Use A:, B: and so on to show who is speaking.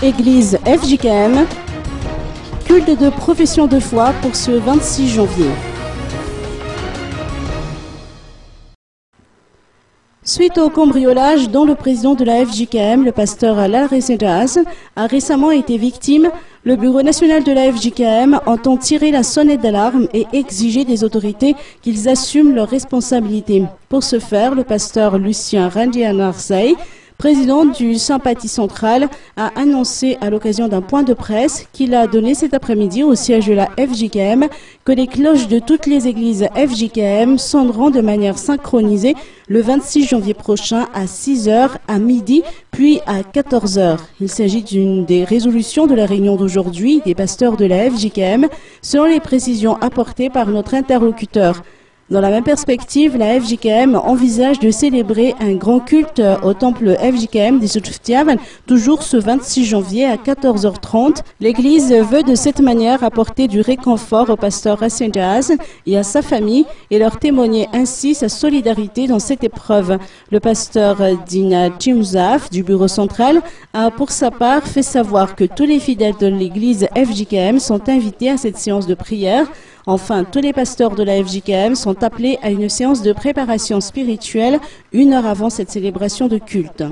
A: Église FJKM, culte de profession de foi pour ce 26 janvier. Suite au cambriolage dont le président de la FJKM, le pasteur Larry Sanders, a récemment été victime, le Bureau national de la FJKM entend tirer la sonnette d'alarme et exiger des autorités qu'ils assument leurs responsabilités. Pour ce faire, le pasteur Lucien Randy-Anarsay, président du Sympathie Centrale, a annoncé à l'occasion d'un point de presse qu'il a donné cet après-midi au siège de la FJKM que les cloches de toutes les églises FJKM sonneront de manière synchronisée le 26 janvier prochain à 6h, à midi, puis à 14h. Il s'agit d'une des résolutions de la réunion d'aujourd'hui des pasteurs de la FJKM, selon les précisions apportées par notre interlocuteur. Dans la même perspective, la FJKM envisage de célébrer un grand culte au temple FJKM des Soutftiavan, toujours ce 26 janvier à 14h30. L'Église veut de cette manière apporter du réconfort au pasteur Hassan Jaz et à sa famille et leur témoigner ainsi sa solidarité dans cette épreuve. Le pasteur Dina Chimzaf du bureau central a pour sa part fait savoir que tous les fidèles de l'Église FJKM sont invités à cette séance de prière. Enfin, tous les pasteurs de la FJKM sont appelés à une séance de préparation spirituelle 1 heure avant cette célébration de culte.